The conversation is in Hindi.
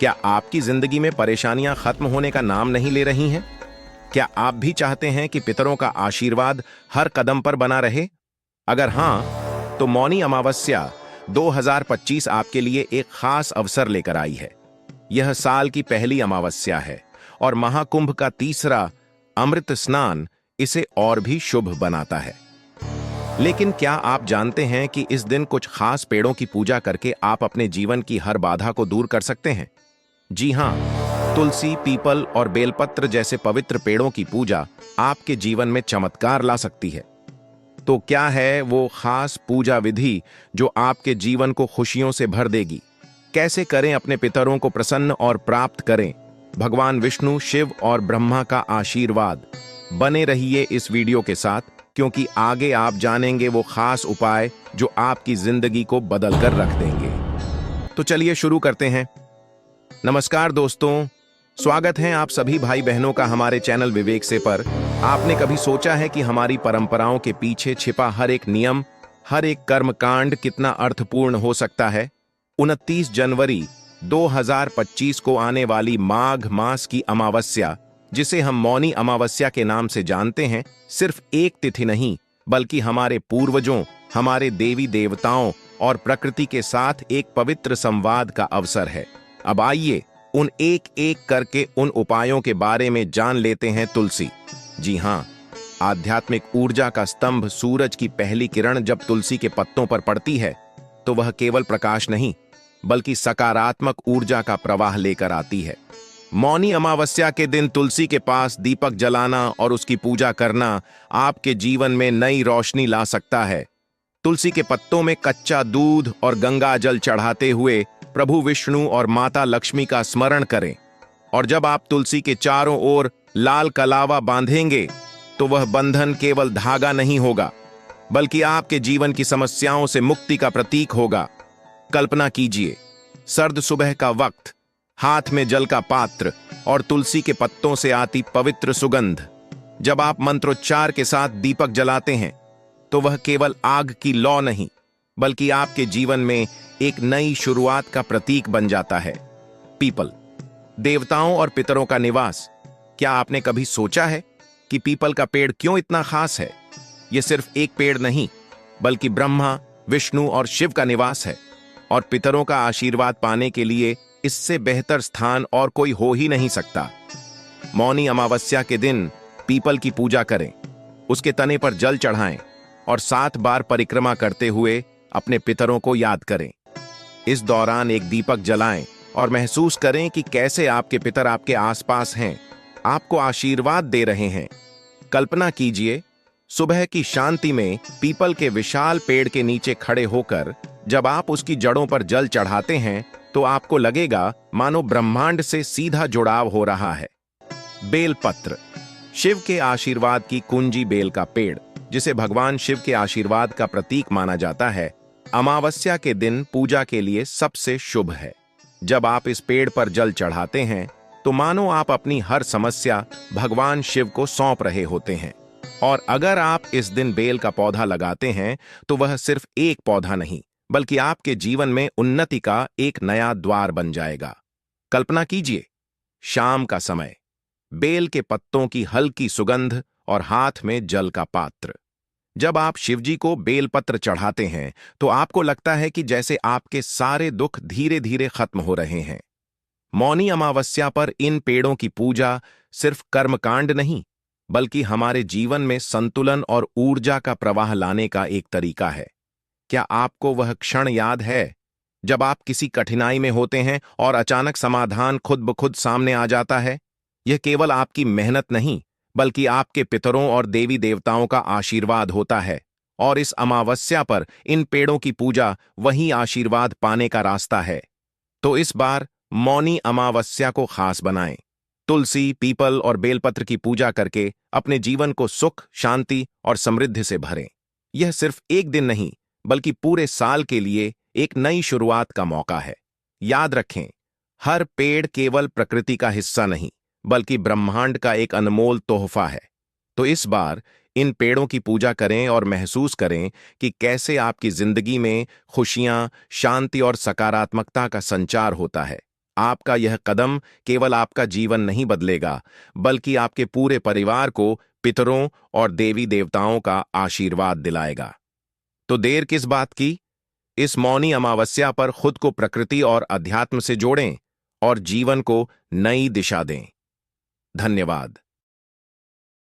क्या आपकी जिंदगी में परेशानियां खत्म होने का नाम नहीं ले रही हैं? क्या आप भी चाहते हैं कि पितरों का आशीर्वाद हर कदम पर बना रहे? अगर हां, तो मौनी अमावस्या 2025 आपके लिए एक खास अवसर लेकर आई है। यह साल की पहली अमावस्या है और महाकुंभ का तीसरा अमृत स्नान इसे और भी शुभ बनाता है। लेकिन क्या आप जानते हैं कि इस दिन कुछ खास पेड़ों की पूजा करके आप अपने जीवन की हर बाधा को दूर कर सकते हैं? जी हां, तुलसी, पीपल और बेलपत्र जैसे पवित्र पेड़ों की पूजा आपके जीवन में चमत्कार ला सकती है। तो क्या है वो खास पूजा विधि जो आपके जीवन को खुशियों से भर देगी? कैसे करें अपने पितरों को प्रसन्न और प्राप्त करें भगवान विष्णु, शिव और ब्रह्मा का आशीर्वाद? बने रहिए इस वीडियो के साथ, क्योंकि आगे आप जानेंगे वो खास उपाय जो आपकी जिंदगी को बदल कर रख देंगे। तो चलिए शुरू करते हैं। नमस्कार दोस्तों, स्वागत है आप सभी भाई बहनों का हमारे चैनल विवेक से पर। आपने कभी सोचा है कि हमारी परंपराओं के पीछे छिपा हर एक नियम, हर एक कर्मकांड कितना अर्थपूर्ण हो सकता है? 29 जनवरी 2025 को आने वाली माघ मास की अमावस्या, जिसे हम मौनी अमावस्या के नाम से जानते हैं, सिर्फ एक तिथि नहीं बल्कि हमारे पूर्वजों, हमारे देवी देवताओं और प्रकृति के साथ एक पवित्र संवाद का अवसर है। अब आइए उन एक एक करके उन उपायों के बारे में जान लेते हैं। तुलसी, जी हां, आध्यात्मिक ऊर्जा का स्तंभ सूरज की पहली किरण जब तुलसी के पत्तों पर पड़ती है तो वह केवल प्रकाश नहीं बल्कि सकारात्मक ऊर्जा का प्रवाह लेकर आती है। मौनी अमावस्या के दिन तुलसी के पास दीपक जलाना और उसकी पूजा करना आपके जीवन में नई रोशनी ला सकता है। तुलसी के पत्तों में कच्चा दूध और गंगा जल चढ़ाते हुए प्रभु विष्णु और माता लक्ष्मी का स्मरण करें, और जब आप तुलसी के चारों ओर लाल कलावा बांधेंगे तो वह बंधन केवल धागा नहीं होगा बल्कि आपके जीवन की समस्याओं से मुक्ति का प्रतीक होगा। कल्पना कीजिए, सर्द सुबह का वक्त, हाथ में जल का पात्र और तुलसी के पत्तों से आती पवित्र सुगंध। जब आप मंत्रोच्चार के साथ दीपक जलाते हैं तो वह केवल आग की लौ नहीं बल्कि आपके जीवन में एक नई शुरुआत का प्रतीक बन जाता है। पीपल, देवताओं और पितरों का निवास। क्या आपने कभी सोचा है कि पीपल का पेड़ क्यों इतना खास है? यह सिर्फ एक पेड़ नहीं बल्कि ब्रह्मा, विष्णु और शिव का निवास है, और पितरों का आशीर्वाद पाने के लिए इससे बेहतर स्थान और कोई हो ही नहीं सकता। मौनी अमावस्या के दिन पीपल की पूजा करें, उसके तने पर जल चढ़ाएं और 7 बार परिक्रमा करते हुए अपने पितरों को याद करें। इस दौरान एक दीपक जलाएं और महसूस करें कि कैसे आपके पितर आपके आसपास हैं, आपको आशीर्वाद दे रहे हैं। कल्पना कीजिए, सुबह की शांति में पीपल के विशाल पेड़ के नीचे खड़े होकर जब आप उसकी जड़ों पर जल चढ़ाते हैं तो आपको लगेगा मानो ब्रह्मांड से सीधा जुड़ाव हो रहा है। बेलपत्र, शिव के आशीर्वाद की कुंजी बेल का पेड़, जिसे भगवान शिव के आशीर्वाद का प्रतीक माना जाता है, अमावस्या के दिन पूजा के लिए सबसे शुभ है। जब आप इस पेड़ पर जल चढ़ाते हैं तो मानो आप अपनी हर समस्या भगवान शिव को सौंप रहे होते हैं। और अगर आप इस दिन बेल का पौधा लगाते हैं तो वह सिर्फ एक पौधा नहीं बल्कि आपके जीवन में उन्नति का एक नया द्वार बन जाएगा। कल्पना कीजिए, शाम का समय, बेल के पत्तों की हल्की सुगंध और हाथ में जल का पात्र। जब आप शिवजी को बेलपत्र चढ़ाते हैं तो आपको लगता है कि जैसे आपके सारे दुख धीरे धीरे खत्म हो रहे हैं। मौनी अमावस्या पर इन पेड़ों की पूजा सिर्फ कर्मकांड नहीं बल्कि हमारे जीवन में संतुलन और ऊर्जा का प्रवाह लाने का एक तरीका है। क्या आपको वह क्षण याद है जब आप किसी कठिनाई में होते हैं और अचानक समाधान खुद ब खुद सामने आ जाता है? यह केवल आपकी मेहनत नहीं बल्कि आपके पितरों और देवी देवताओं का आशीर्वाद होता है, और इस अमावस्या पर इन पेड़ों की पूजा वही आशीर्वाद पाने का रास्ता है। तो इस बार मौनी अमावस्या को खास बनाएं। तुलसी, पीपल और बेलपत्र की पूजा करके अपने जीवन को सुख, शांति और समृद्धि से भरें। यह सिर्फ एक दिन नहीं बल्कि पूरे साल के लिए एक नई शुरुआत का मौका है। याद रखें, हर पेड़ केवल प्रकृति का हिस्सा नहीं बल्कि ब्रह्मांड का एक अनमोल तोहफा है। तो इस बार इन पेड़ों की पूजा करें और महसूस करें कि कैसे आपकी जिंदगी में खुशियां, शांति और सकारात्मकता का संचार होता है। आपका यह कदम केवल आपका जीवन नहीं बदलेगा, बल्कि आपके पूरे परिवार को पितरों और देवी देवताओं का आशीर्वाद दिलाएगा। तो देर किस बात की? इस मौनी अमावस्या पर खुद को प्रकृति और अध्यात्म से जोड़ें और जीवन को नई दिशा दें। धन्यवाद।